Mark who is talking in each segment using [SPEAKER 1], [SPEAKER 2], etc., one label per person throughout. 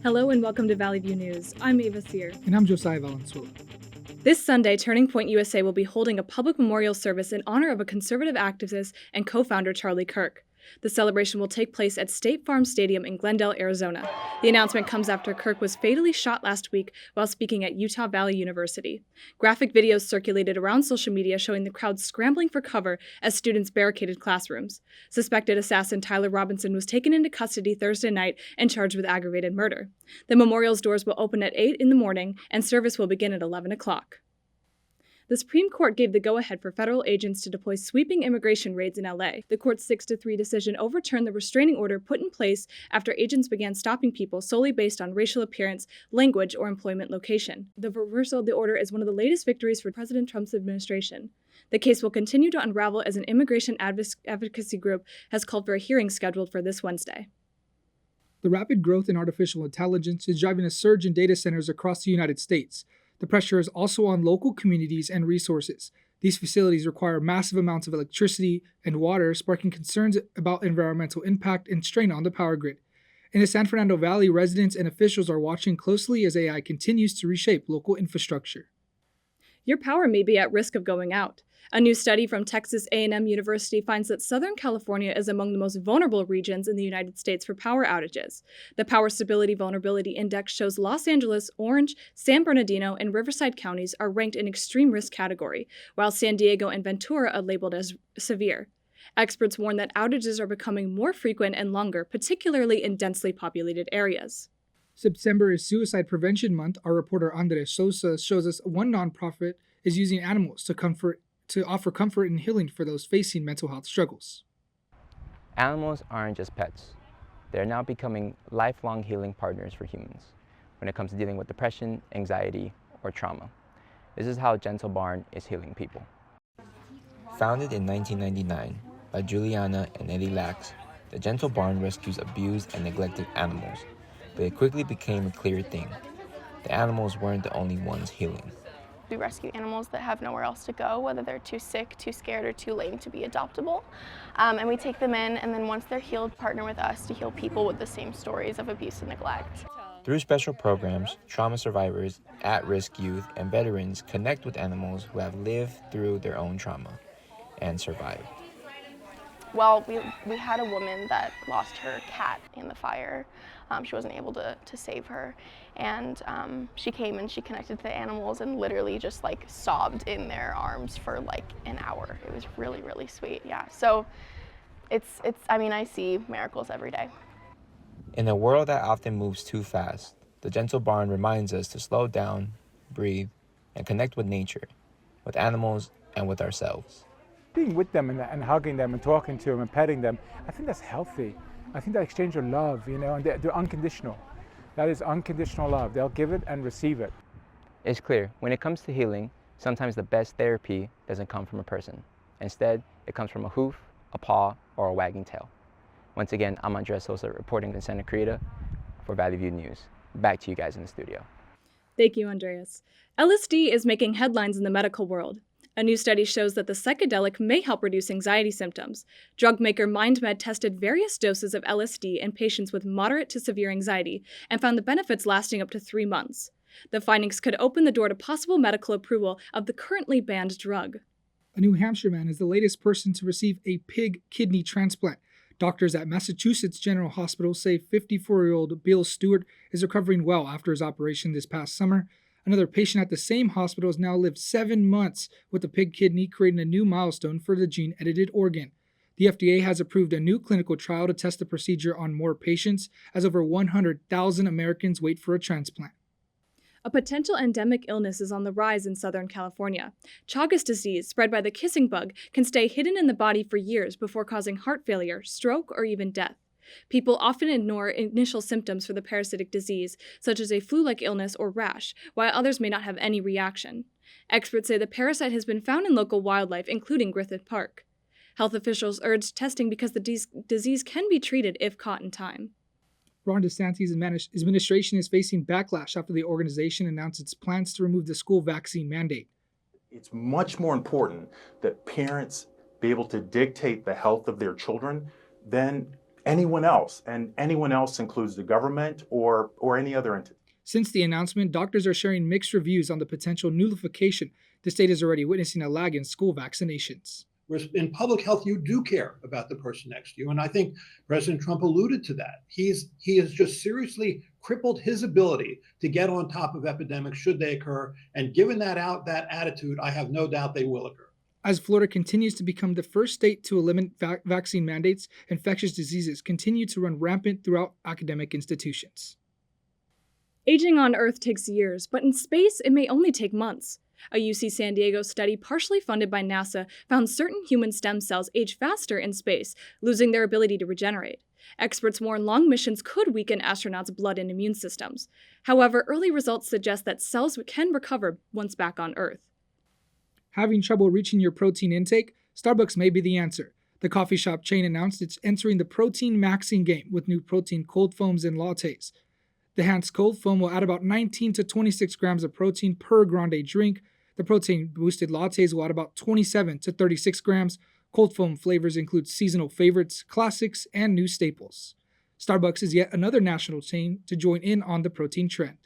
[SPEAKER 1] Hello and welcome to Valley View News. I'm Ava Sear.
[SPEAKER 2] And I'm Josiah Valenzuela.
[SPEAKER 1] This Sunday, Turning Point USA will be holding a public memorial service in honor of a conservative activist and co-founder Charlie Kirk. The celebration will take place at State Farm Stadium in Glendale, Arizona. The announcement comes after Kirk was fatally shot last week while speaking at Utah Valley University. Graphic videos circulated around social media showing the crowd scrambling for cover as students barricaded classrooms. Suspected assassin Tyler Robinson was taken into custody Thursday night and charged with aggravated murder. The memorial's doors will open at 8 in the morning and service will begin at 11 o'clock. The Supreme Court gave the go-ahead for federal agents to deploy sweeping immigration raids in LA. The court's 6-3 decision overturned the restraining order put in place after agents began stopping people solely based on racial appearance, language, or employment location. The reversal of the order is one of the latest victories for President Trump's administration. The case will continue to unravel as an immigration advocacy group has called for a hearing scheduled for this Wednesday.
[SPEAKER 2] The rapid growth in artificial intelligence is driving a surge in data centers across the United States. The pressure is also on local communities and resources. These facilities require massive amounts of electricity and water, sparking concerns about environmental impact and strain on the power grid. In the San Fernando Valley, residents and officials are watching closely as AI continues to reshape local infrastructure.
[SPEAKER 1] Your power may be at risk of going out. A new study from Texas A&M University finds that Southern California is among the most vulnerable regions in the United States for power outages. The Power Stability Vulnerability Index shows Los Angeles, Orange, San Bernardino, and Riverside counties are ranked in extreme risk category, while San Diego and Ventura are labeled as severe. Experts warn that outages are becoming more frequent and longer, particularly in densely populated areas.
[SPEAKER 2] September is Suicide Prevention Month. Our reporter Andres Sosa shows us one nonprofit is using animals to offer comfort and healing for those facing mental health struggles.
[SPEAKER 3] Animals aren't just pets. They're now becoming lifelong healing partners for humans when it comes to dealing with depression, anxiety, or trauma. This is how Gentle Barn is healing people. Founded in 1999 by Juliana and Eddie Lax, the Gentle Barn rescues abused and neglected animals, but it quickly became a clear thing. The animals weren't the only ones healing.
[SPEAKER 4] We rescue animals that have nowhere else to go, whether they're too sick, too scared, or too lame to be adoptable. And we take them in, and then once they're healed, partner with us to heal people with the same stories of abuse and neglect.
[SPEAKER 3] Through special programs, trauma survivors, at-risk youth, and veterans connect with animals who have lived through their own trauma and survived.
[SPEAKER 4] Well, we had a woman that lost her cat in the fire. She wasn't able to save her. And she came and she connected to the animals and literally just like sobbed in their arms for like an hour. It was really, really sweet, yeah. So I see miracles every day.
[SPEAKER 3] In a world that often moves too fast, the Gentle Barn reminds us to slow down, breathe, and connect with nature, with animals, and with ourselves.
[SPEAKER 5] Being with them and hugging them and talking to them and petting them, I think that's healthy. I think that exchange of love, and they're unconditional. That is unconditional love. They'll give it and receive it.
[SPEAKER 3] It's clear, when it comes to healing, sometimes the best therapy doesn't come from a person. Instead, it comes from a hoof, a paw, or a wagging tail. Once again, I'm Andres Sosa reporting in Santa Clarita for Valley View News. Back to you guys in the studio.
[SPEAKER 1] Thank you, Andreas. LSD is making headlines in the medical world. A new study shows that the psychedelic may help reduce anxiety symptoms. Drug maker MindMed tested various doses of LSD in patients with moderate to severe anxiety and found the benefits lasting up to 3 months. The findings could open the door to possible medical approval of the currently banned drug.
[SPEAKER 2] A New Hampshire man is the latest person to receive a pig kidney transplant. Doctors at Massachusetts General Hospital say 54-year-old Bill Stewart is recovering well after his operation this past summer. Another patient at the same hospital has now lived 7 months with a pig kidney, creating a new milestone for the gene-edited organ. The FDA has approved a new clinical trial to test the procedure on more patients, as over 100,000 Americans wait for a transplant.
[SPEAKER 1] A potential endemic illness is on the rise in Southern California. Chagas disease, spread by the kissing bug, can stay hidden in the body for years before causing heart failure, stroke, or even death. People often ignore initial symptoms for the parasitic disease, such as a flu-like illness or rash, while others may not have any reaction. Experts say the parasite has been found in local wildlife, including Griffith Park. Health officials urged testing because the disease can be treated if caught in time.
[SPEAKER 2] Ron DeSantis' administration is facing backlash after the organization announced its plans to remove the school vaccine mandate.
[SPEAKER 6] It's much more important that parents be able to dictate the health of their children than anyone else, and anyone else includes the government or any other entity.
[SPEAKER 2] Since the announcement, doctors are sharing mixed reviews on the potential nullification. The state is already witnessing a lag in school vaccinations.
[SPEAKER 7] Whereas in public health, you do care about the person next to you. And I think President Trump alluded to that. He has just seriously crippled his ability to get on top of epidemics should they occur. And given that attitude, I have no doubt they will occur.
[SPEAKER 2] As Florida continues to become the first state to eliminate vaccine mandates, infectious diseases continue to run rampant throughout academic institutions.
[SPEAKER 1] Aging on Earth takes years, but in space, it may only take months. A UC San Diego study partially funded by NASA found certain human stem cells age faster in space, losing their ability to regenerate. Experts warn long missions could weaken astronauts' blood and immune systems. However, early results suggest that cells can recover once back on Earth.
[SPEAKER 2] Having trouble reaching your protein intake? Starbucks may be the answer. The coffee shop chain announced it's entering the protein maxing game with new protein cold foams and lattes. The enhanced cold foam will add about 19 to 26 grams of protein per grande drink. The protein-boosted lattes will add about 27 to 36 grams. Cold foam flavors include seasonal favorites, classics, and new staples. Starbucks is yet another national chain to join in on the protein trend.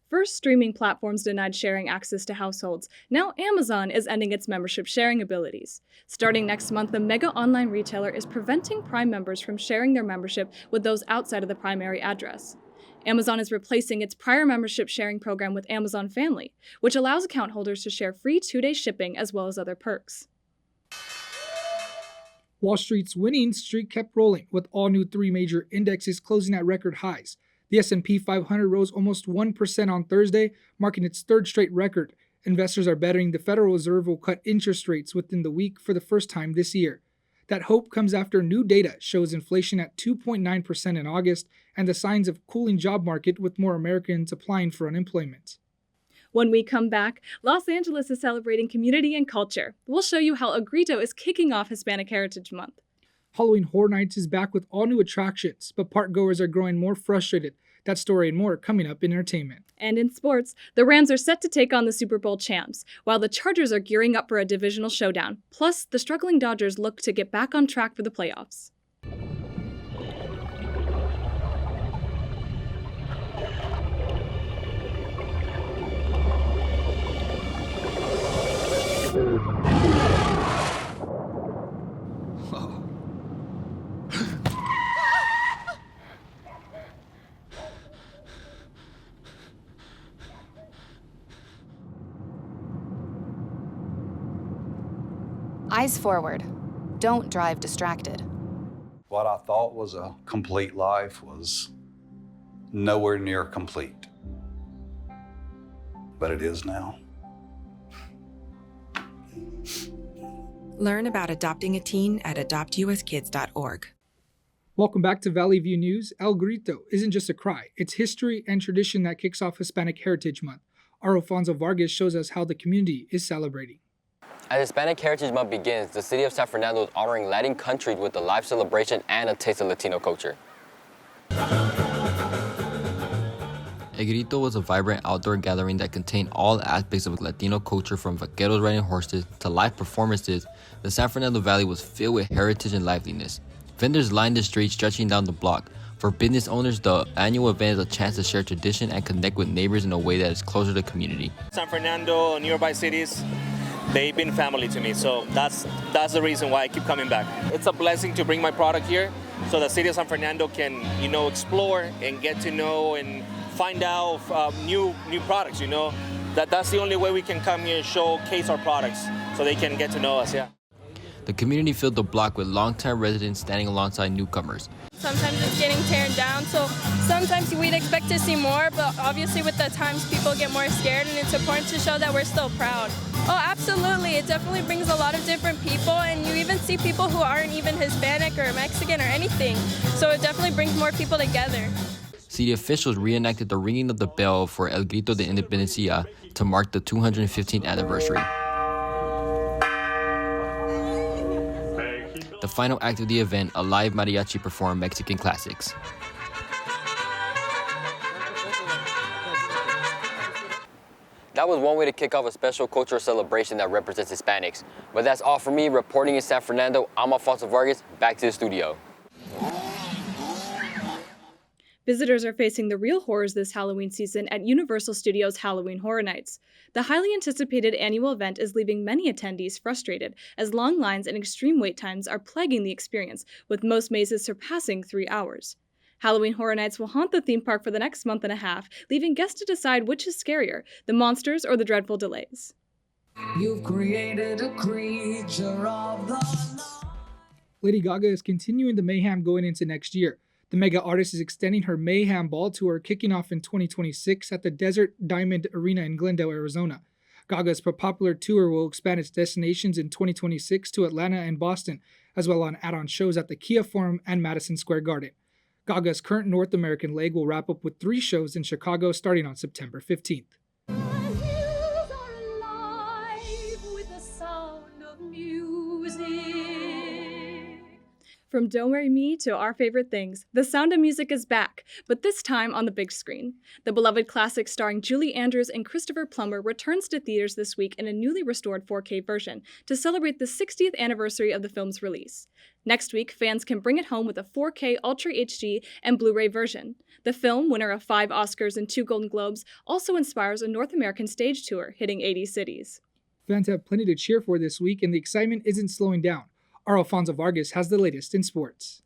[SPEAKER 1] First, streaming platforms denied sharing access to households. Now Amazon is ending its membership sharing abilities. Starting next month, the mega online retailer is preventing Prime members from sharing their membership with those outside of the primary address. Amazon is replacing its prior membership sharing program with Amazon Family, which allows account holders to share free 2-day shipping as well as other perks.
[SPEAKER 2] Wall Street's winning streak kept rolling, with all new 3 major indexes closing at record highs. The S&P 500 rose almost 1% on Thursday, marking its third straight record. Investors are betting the Federal Reserve will cut interest rates within the week for the first time this year. That hope comes after new data shows inflation at 2.9% in August and the signs of cooling job market with more Americans applying for unemployment.
[SPEAKER 1] When we come back, Los Angeles is celebrating community and culture. We'll show you how El Grito is kicking off Hispanic Heritage Month.
[SPEAKER 2] Halloween Horror Nights is back with all new attractions, but parkgoers are growing more frustrated. That story and more coming up in entertainment.
[SPEAKER 1] And in sports, the Rams are set to take on the Super Bowl champs, while the Chargers are gearing up for a divisional showdown. Plus, the struggling Dodgers look to get back on track for the playoffs.
[SPEAKER 8] Eyes forward. Don't drive distracted.
[SPEAKER 9] What I thought was a complete life was nowhere near complete. But it is now.
[SPEAKER 10] Learn about adopting a teen at adoptuskids.org.
[SPEAKER 2] Welcome back to Valley View News. El Grito isn't just a cry. It's history and tradition that kicks off Hispanic Heritage Month. Our Alfonso Vargas shows us how the community is celebrating.
[SPEAKER 11] As Hispanic Heritage Month begins, the city of San Fernando is honoring Latin countries with a live celebration and a taste of Latino culture. El Grito was a vibrant outdoor gathering that contained all aspects of Latino culture, from vaqueros riding horses to live performances. The San Fernando Valley was filled with heritage and liveliness. Vendors lined the streets stretching down the block. For business owners, the annual event is a chance to share tradition and connect with neighbors in a way that is closer to community.
[SPEAKER 12] San Fernando, nearby cities, they've been family to me, so that's the reason why I keep coming back. It's a blessing to bring my product here so the city of San Fernando can, explore and get to know and find out new products, That's the only way we can come here and showcase our products so they can get to know us, yeah.
[SPEAKER 11] The community filled the block with longtime residents standing alongside newcomers.
[SPEAKER 13] Sometimes it's getting torn down, so sometimes we'd expect to see more, but obviously with the times people get more scared, and it's important to show that we're still proud. Oh, absolutely. It definitely brings a lot of different people, and you even see people who aren't even Hispanic or Mexican or anything. So it definitely brings more people together.
[SPEAKER 11] City officials reenacted the ringing of the bell for El Grito de Independencia to mark the 215th anniversary. The final act of the event, a live mariachi performed Mexican classics. That was one way to kick off a special cultural celebration that represents Hispanics. But that's all for me. Reporting in San Fernando, I'm Alfonso Vargas. Back to the studio.
[SPEAKER 1] Visitors are facing the real horrors this Halloween season at Universal Studios' Halloween Horror Nights. The highly anticipated annual event is leaving many attendees frustrated, as long lines and extreme wait times are plaguing the experience, with most mazes surpassing 3 hours. Halloween Horror Nights will haunt the theme park for the next month and a half, leaving guests to decide which is scarier, the monsters or the dreadful delays.
[SPEAKER 14] You've created a creature of the night.
[SPEAKER 2] Lady Gaga is continuing the mayhem going into next year. The mega artist is extending her Mayhem Ball tour, kicking off in 2026 at the Desert Diamond Arena in Glendale, Arizona. Gaga's popular tour will expand its destinations in 2026 to Atlanta and Boston, as well as add-on shows at the Kia Forum and Madison Square Garden. Gaga's current North American leg will wrap up with 3 shows in Chicago starting on September 15th.
[SPEAKER 1] From Don't Worry Me to our favorite things, The Sound of Music is back, but this time on the big screen. The beloved classic starring Julie Andrews and Christopher Plummer returns to theaters this week in a newly restored 4K version to celebrate the 60th anniversary of the film's release. Next week, fans can bring it home with a 4K Ultra HD and Blu-ray version. The film, winner of 5 Oscars and 2 Golden Globes, also inspires a North American stage tour hitting 80 cities.
[SPEAKER 2] Fans have plenty to cheer for this week, and the excitement isn't slowing down. Our Alfonso Vargas has the latest in sports.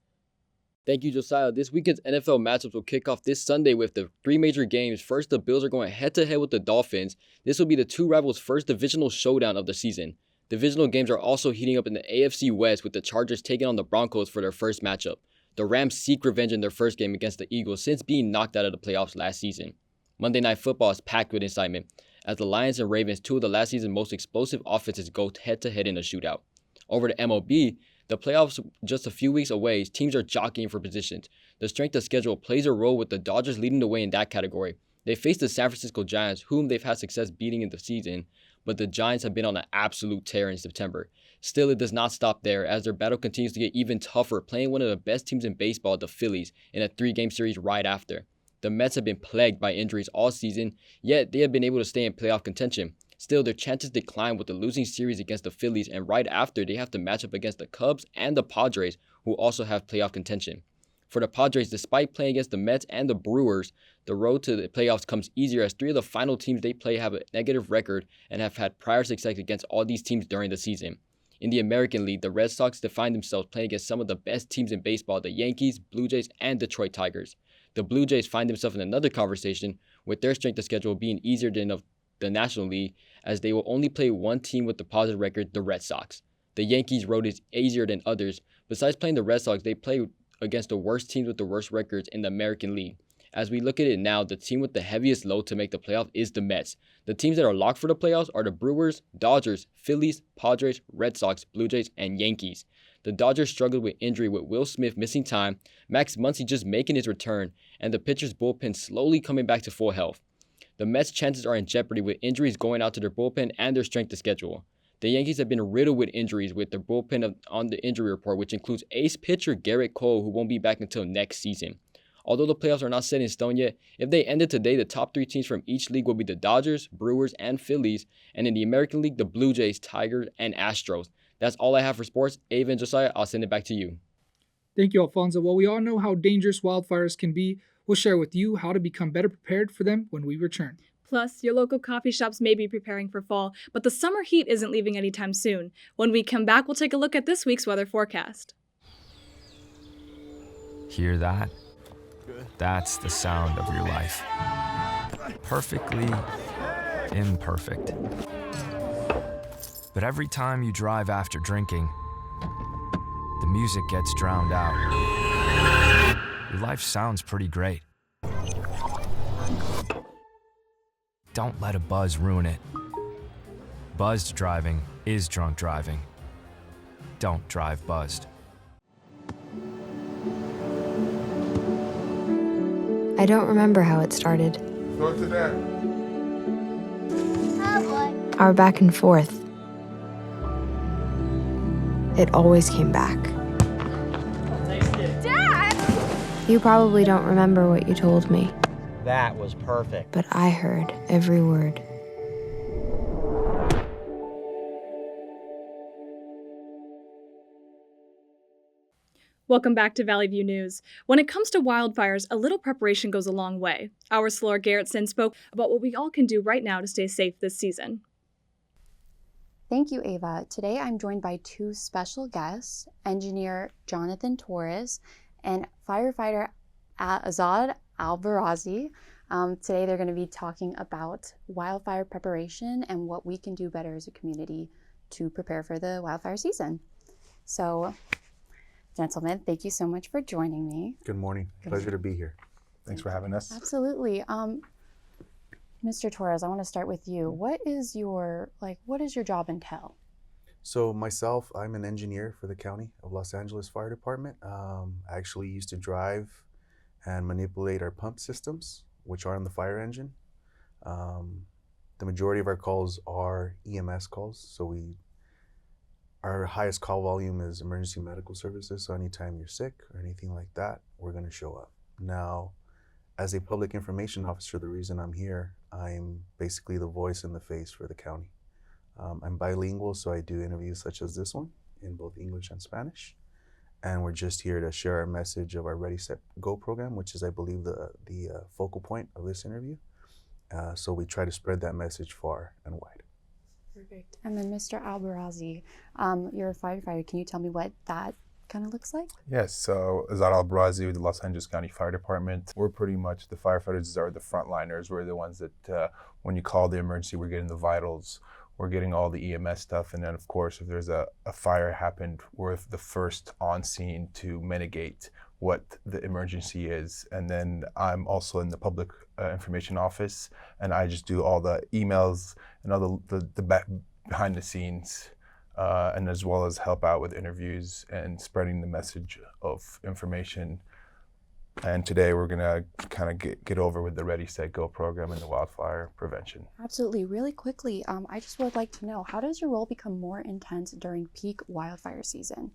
[SPEAKER 11] Thank you, Josiah. This weekend's NFL matchups will kick off this Sunday with the 3 major games. First, the Bills are going head-to-head with the Dolphins. This will be the 2 rivals' first divisional showdown of the season. Divisional games are also heating up in the AFC West, with the Chargers taking on the Broncos for their first matchup. The Rams seek revenge in their first game against the Eagles since being knocked out of the playoffs last season. Monday Night Football is packed with excitement, as the Lions and Ravens, 2 of the last season's most explosive offenses, go head-to-head in a shootout. Over to MLB, the playoffs just a few weeks away, teams are jockeying for positions. The strength of schedule plays a role, with the Dodgers leading the way in that category. They face the San Francisco Giants, whom they've had success beating in the season, but the Giants have been on an absolute tear in September. Still, it does not stop there, as their battle continues to get even tougher, playing one of the best teams in baseball, the Phillies, in a 3-game series right after. The Mets have been plagued by injuries all season, yet they have been able to stay in playoff contention. Still, their chances decline with the losing series against the Phillies, and right after, they have to match up against the Cubs and the Padres, who also have playoff contention. For the Padres, despite playing against the Mets and the Brewers, the road to the playoffs comes easier, as 3 of the final teams they play have a negative record and have had prior success against all these teams during the season. In the American League, the Red Sox define themselves playing against some of the best teams in baseball, the Yankees, Blue Jays, and Detroit Tigers. The Blue Jays find themselves in another conversation, with their strength of schedule being easier than of the National League, as they will only play one team with the positive record, the Red Sox. The Yankees' road is easier than others. Besides playing the Red Sox, they play against the worst teams with the worst records in the American League. As we look at it now, the team with the heaviest load to make the playoff is the Mets. The teams that are locked for the playoffs are the Brewers, Dodgers, Phillies, Padres, Red Sox, Blue Jays, and Yankees. The Dodgers struggled with injury, with Will Smith missing time, Max Muncy just making his return, and the pitcher's bullpen slowly coming back to full health. The Mets' chances are in jeopardy, with injuries going out to their bullpen and their strength of schedule. The Yankees have been riddled with injuries, with their bullpen on the injury report, which includes ace pitcher Garrett Cole, who won't be back until next season. Although the playoffs are not set in stone yet, if they ended today, the top 3 teams from each league will be the Dodgers, Brewers, and Phillies, and in the American League, the Blue Jays, Tigers, and Astros. That's all I have for sports. Ava and Josiah, I'll send it back to you.
[SPEAKER 2] Thank you, Alfonso. While we all know how dangerous wildfires can be, we'll share with you how to become better prepared for them when we return.
[SPEAKER 1] Plus, your local coffee shops may be preparing for fall, but the summer heat isn't leaving anytime soon. When we come back, we'll take a look at this week's weather forecast.
[SPEAKER 15] Hear that? That's the sound of your life. Perfectly imperfect. But every time you drive after drinking, the music gets drowned out. Your life sounds pretty great. Don't let a buzz ruin it. Buzzed driving is drunk driving. Don't drive buzzed.
[SPEAKER 16] I don't remember how it started.
[SPEAKER 17] Go to that.
[SPEAKER 16] Our back and forth. It always came back. Dad! You probably don't remember what you told me.
[SPEAKER 18] That was perfect.
[SPEAKER 16] But I heard every word.
[SPEAKER 1] Welcome back to Valley View News. When it comes to wildfires, a little preparation goes a long way. Our Sulor Garretson spoke about what we all can do right now to stay safe this season.
[SPEAKER 17] Thank you, Ava. Today I'm joined by two special guests, engineer Jonathan Torres and firefighter Azad Albarazi. Today they're going to be talking about wildfire preparation and what we can do better as a community to prepare for the wildfire season. So, gentlemen, thank you so much for joining me.
[SPEAKER 19] Good morning. Pleasure to be here. Thanks for having us.
[SPEAKER 17] Absolutely. Mr. Torres, I want to start with you. What is your job entail?
[SPEAKER 19] So myself, I'm an engineer for the County of Los Angeles Fire Department. I actually used to drive and manipulate our pump systems, which are on the fire engine. The majority of our calls are EMS calls. So our highest call volume is emergency medical services. So anytime you're sick or anything like that, we're going to show up. Now, as a public information officer, the reason I'm here, I'm basically the voice and the face for the county. I'm bilingual, so I do interviews such as this one in both English and Spanish. And we're just here to share our message of our Ready, Set, Go program, which is, I believe, the focal point of this interview. So we try to spread that message far and wide.
[SPEAKER 17] Perfect. And then Mr. Albarazi, you're a firefighter. Can you tell me what that kind of looks like?
[SPEAKER 20] Yes, so Azad Al-Brazi with the Los Angeles County Fire Department. We're pretty much, the firefighters are the frontliners. We're the ones that when you call the emergency, we're getting the vitals, we're getting all the EMS stuff. And then of course, if there's a fire happened, we're the first on scene to mitigate what the emergency is. And then I'm also in the public information office, and I just do all the emails and all the behind the scenes, and as well as help out with interviews and spreading the message of information. And today we're gonna kind of get over with the Ready, Set, Go program and the wildfire prevention.
[SPEAKER 17] Absolutely. Really quickly, I just would like to know, how does your role become more intense during peak wildfire season?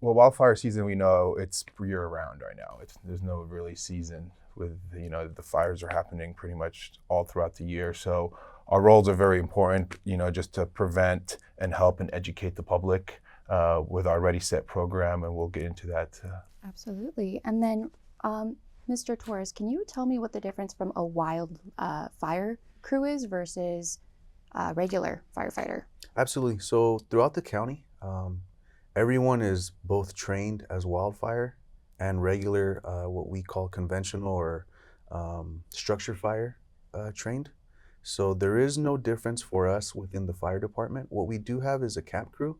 [SPEAKER 20] Well, wildfire season, we know it's year round right now. There's no really season with, the fires are happening pretty much all throughout the year. So our roles are very important, just to prevent and help and educate the public with our Ready, Set program, and we'll get into that.
[SPEAKER 17] Absolutely. And then, Mr. Torres, can you tell me what the difference from a wild fire crew is versus a regular firefighter?
[SPEAKER 19] Absolutely. So throughout the county, everyone is both trained as wildfire and regular, what we call conventional or structure fire trained. So there is no difference for us within the fire department. What we do have is a camp crew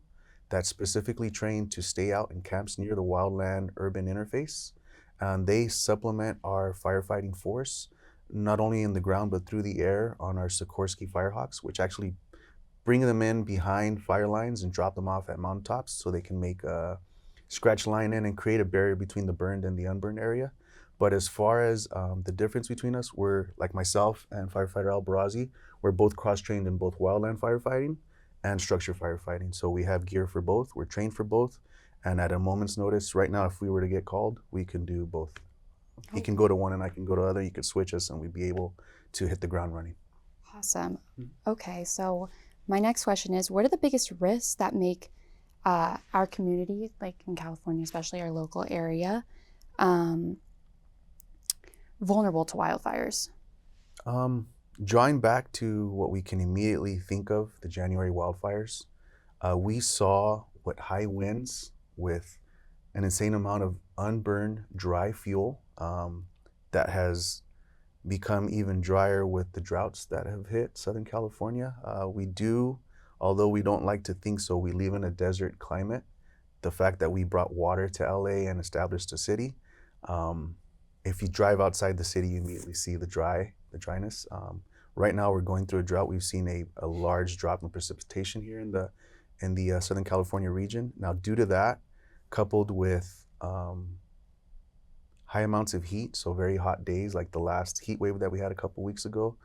[SPEAKER 19] that's specifically trained to stay out in camps near the wildland-urban interface. And they supplement our firefighting force, not only in the ground, but through the air on our Sikorsky Firehawks, which actually bring them in behind fire lines and drop them off at mountaintops so they can make a scratch line in and create a barrier between the burned and the unburned area. But as far as the difference between us, we're, like myself and firefighter Al-Barazi, we're both cross-trained in both wildland firefighting and structure firefighting. So we have gear for both, we're trained for both, and at a moment's notice, right now, if we were to get called, we can do both. Okay. He can go to one and I can go to the other, you could switch us and we'd be able to hit the ground running.
[SPEAKER 17] Awesome. Okay, so my next question is, what are the biggest risks that make our community, like in California, especially our local area, vulnerable to wildfires?
[SPEAKER 19] Drawing back to what we can immediately think of, the January wildfires, we saw what high winds with an insane amount of unburned dry fuel that has become even drier with the droughts that have hit Southern California. We do, although we don't like to think so, we live in a desert climate. The fact that we brought water to LA and established a city, if you drive outside the city, you immediately see the dryness. Right now, we're going through a drought. We've seen a large drop in precipitation here in the Southern California region. Now, due to that, coupled with high amounts of heat, so very hot days, like the last heat wave that we had a couple weeks ago,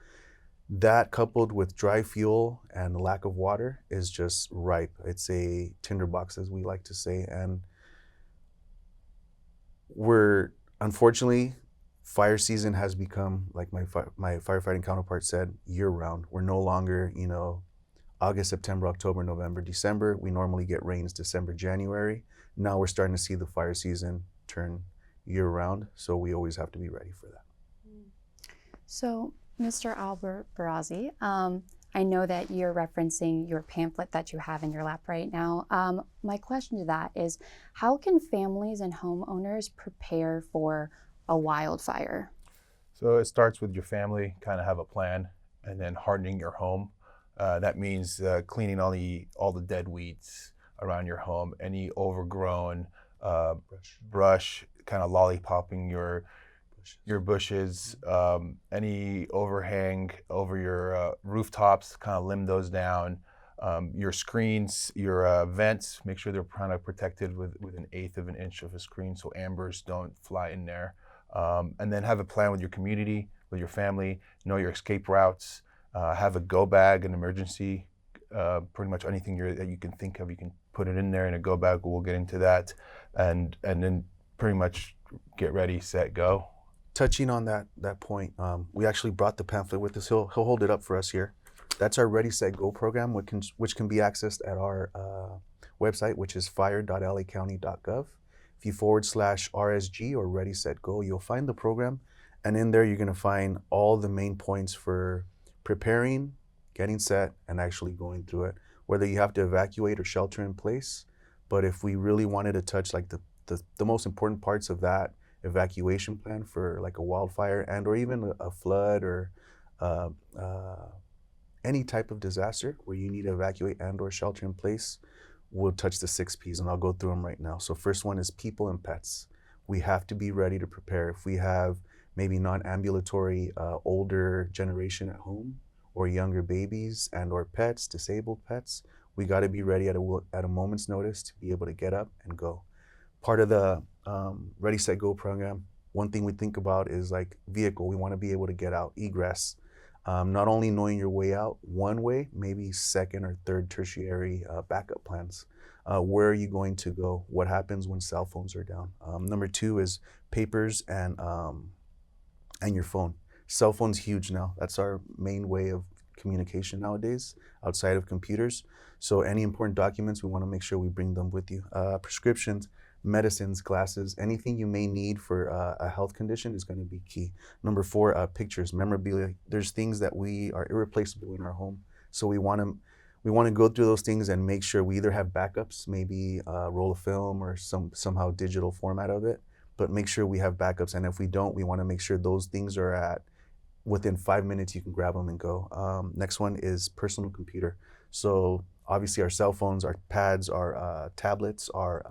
[SPEAKER 19] that coupled with dry fuel and lack of water is just ripe. It's a tinderbox, as we like to say, and unfortunately, fire season has become, like my firefighting counterpart said, year-round. We're no longer, August, September, October, November, December. We normally get rains December, January. Now we're starting to see the fire season turn year round, so we always have to be ready for that.
[SPEAKER 17] So, Mr. Albert Barazzi, I know that you're referencing your pamphlet that you have in your lap right now. My question to that is, how can families and homeowners prepare for a wildfire?
[SPEAKER 20] So it starts with your family, kind of have a plan, and then hardening your home. That means cleaning all the dead weeds around your home, any overgrown brush, kind of lollipopping your bushes, any overhang over your rooftops, kind of limb those down. Your screens, your vents, make sure they're kind of protected with 1/8 of an inch of a screen so ambers don't fly in there. And then have a plan with your community, with your family, know your escape routes, have a go bag, an emergency, pretty much anything that you can think of, you can put it in there in a go bag. We'll get into that, and then pretty much get ready, set, go.
[SPEAKER 19] Touching on that point, we actually brought the pamphlet with us. He'll hold it up for us here. That's our Ready, Set, Go program, which can be accessed at our website, which is fire.lacounty.gov. If you /RSG or Ready, Set, Go, you'll find the program. And in there, you're going to find all the main points for preparing, getting set, and actually going through it, whether you have to evacuate or shelter in place. But if we really wanted to touch like the most important parts of that evacuation plan for like a wildfire and or even a flood or any type of disaster where you need to evacuate and or shelter in place, we'll touch the 6 Ps, and I'll go through them right now. So first one is people and pets. We have to be ready to prepare. If we have maybe non-ambulatory older generation at home or younger babies and or pets, disabled pets, we got to be ready at a moment's notice to be able to get up and go. Part of the Ready, Set, Go program, one thing we think about is like vehicle. We want to be able to get out, egress. Not only knowing your way out one way, maybe second or third tertiary backup plans. Where are you going to go? What happens when cell phones are down? Number 2 is papers and your phone. Cell phone's huge now. That's our main way of communication nowadays outside of computers. So any important documents, we want to make sure we bring them with you. Prescriptions, medicines, glasses, anything you may need for a health condition is going to be key. Number 4, pictures, memorabilia. There's things that we are irreplaceable in our home. So we want to go through those things and make sure we either have backups, maybe a roll of film or somehow digital format of it, but make sure we have backups. And if we don't, we want to make sure those things are at within 5 minutes, you can grab them and go. Next one is personal computer. So obviously our cell phones, our pads, our tablets, our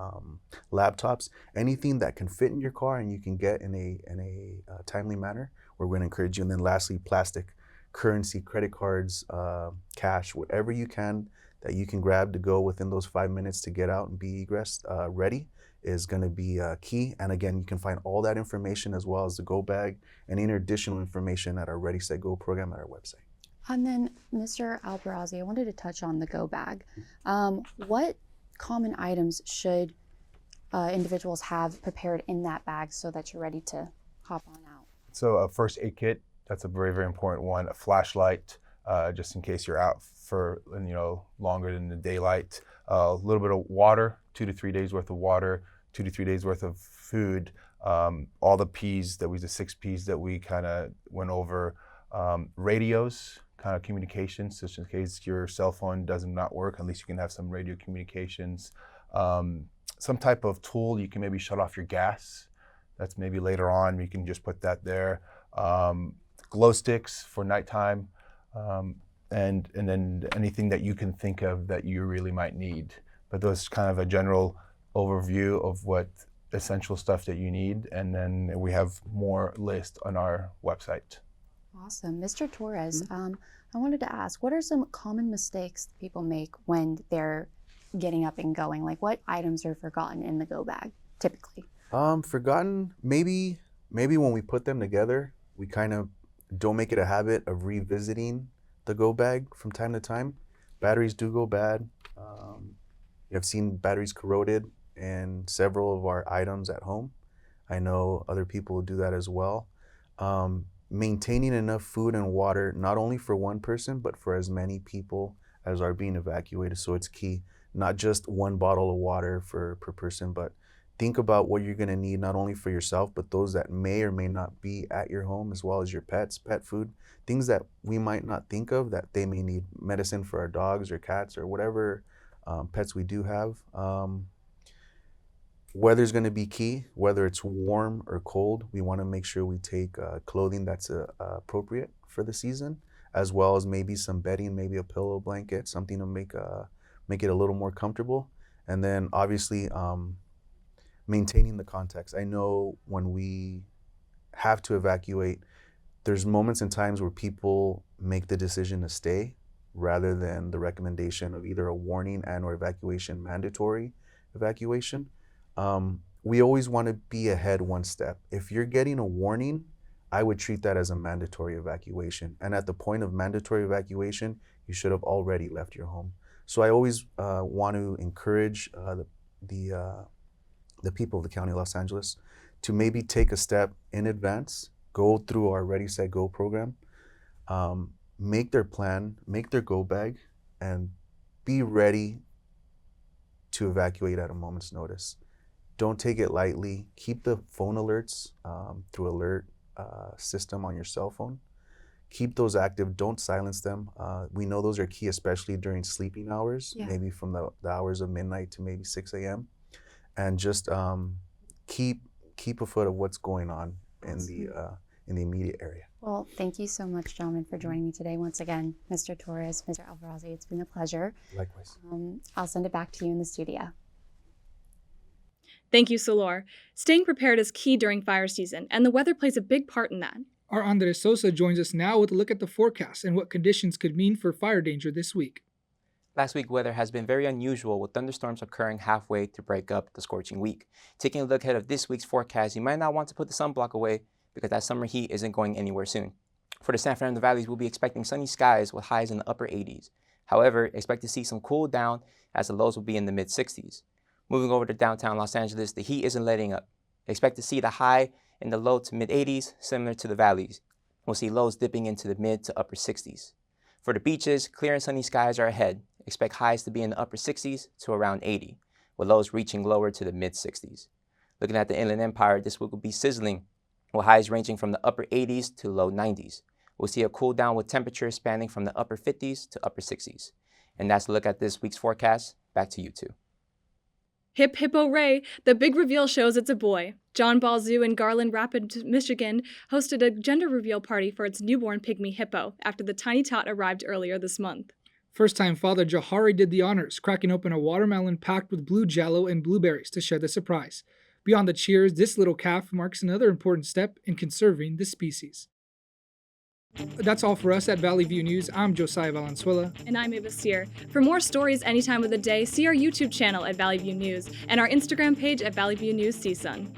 [SPEAKER 19] laptops, anything that can fit in your car and you can get in a timely manner, we're going to encourage you. And then lastly, plastic, currency, credit cards, cash, whatever you can that you can grab to go within those 5 minutes to get out and be egress ready is going to be key. And again, you can find all that information as well as the go bag and any additional information at our Ready, Set, Go program at our website.
[SPEAKER 17] And then, Mr. Albarazi, I wanted to touch on the go bag. What common items should individuals have prepared in that bag so that you're ready to hop on out?
[SPEAKER 20] So a first aid kit, that's a very, very important one. A flashlight, just in case you're out for longer than the daylight. A little bit of water, 2 to 3 days worth of water, 2 to 3 days worth of food. All the Ps the 6 Ps that we kind of went over. Radios, kind of communications, just in case your cell phone does not work, at least you can have some radio communications. Some type of tool, you can maybe shut off your gas. That's maybe later on, you can just put that there. Glow sticks for nighttime, and then anything that you can think of that you really might need. But those kind of a general overview of what essential stuff that you need, and then we have more list on our website.
[SPEAKER 17] Awesome. Mr. Torres, I wanted to ask, what are some common mistakes people make when they're getting up and going? Like what items are forgotten in the go bag typically?
[SPEAKER 19] Forgotten, maybe when we put them together, we kind of don't make it a habit of revisiting the go bag from time to time. Batteries do go bad. I've seen batteries corroded in several of our items at home. I know other people do that as well. Maintaining enough food and water, not only for one person, but for as many people as are being evacuated. So it's key. not just one bottle of water per person, but think about what you're going to need not only for yourself, but those that may or may not be at your home, as well as your pets, pet food, things that we might not think of that they may need, medicine for our dogs or cats or whatever pets we do have. Weather's going to be key, whether it's warm or cold. We want to make sure we take clothing that's appropriate for the season, as well as maybe some bedding, maybe a pillow, blanket, something to make it a little more comfortable. And then obviously maintaining the context. I know when we have to evacuate, there's moments and times where people make the decision to stay rather than the recommendation of either a warning and or evacuation, mandatory evacuation. We always want to be ahead one step. If you're getting a warning, I would treat that as a mandatory evacuation. And at the point of mandatory evacuation, you should have already left your home. So I always want to encourage the people of the County of Los Angeles to maybe take a step in advance, go through our Ready, Set, Go program, make their plan, make their go bag, and be ready to evacuate at a moment's notice. Don't take it lightly. Keep the phone alerts through alert system on your cell phone. Keep those active. Don't silence them. We know those are key, especially during sleeping hours, maybe from the hours of midnight to maybe 6 a.m. And just keep a foot of what's going on in the immediate area.
[SPEAKER 17] Well, thank you so much, gentlemen, for joining me today. Once again, Mr. Torres, Mr. Alvarez, it's been a pleasure.
[SPEAKER 19] Likewise.
[SPEAKER 17] I'll send it back to you in the studio.
[SPEAKER 1] Thank you, Sulor. Staying prepared is key during fire season, and the weather plays a big part in that.
[SPEAKER 2] Our Andres Sosa joins us now with a look at the forecast and what conditions could mean for fire danger this week.
[SPEAKER 3] Last week, weather has been very unusual, with thunderstorms occurring halfway to break up the scorching week. Taking a look ahead of this week's forecast, you might not want to put the sunblock away because that summer heat isn't going anywhere soon. For the San Fernando Valleys, we'll be expecting sunny skies with highs in the upper 80s. However, expect to see some cool down as the lows will be in the mid-60s. Moving over to downtown Los Angeles, the heat isn't letting up. Expect to see the high in the low to mid-80s, similar to the valleys. We'll see lows dipping into the mid to upper 60s. For the beaches, clear and sunny skies are ahead. Expect highs to be in the upper 60s to around 80, with lows reaching lower to the mid-60s. Looking at the Inland Empire, this week will be sizzling, with highs ranging from the upper 80s to low 90s. We'll see a cool down with temperatures spanning from the upper 50s to upper 60s. And that's a look at this week's forecast. Back to you two.
[SPEAKER 1] Hip hip hooray! The big reveal shows it's a boy. John Ball Zoo in Garland Rapids, Michigan hosted a gender reveal party for its newborn pygmy hippo after the tiny tot arrived earlier this month.
[SPEAKER 2] First-time father Jahari did the honors, cracking open a watermelon packed with blue jello and blueberries to share the surprise. Beyond the cheers, this little calf marks another important step in conserving the species. That's all for us at Valley View News. I'm Josiah Valenzuela.
[SPEAKER 1] And I'm Ava Sear. For more stories any time of the day, see our YouTube channel at Valley View News and our Instagram page at Valley View News CSUN.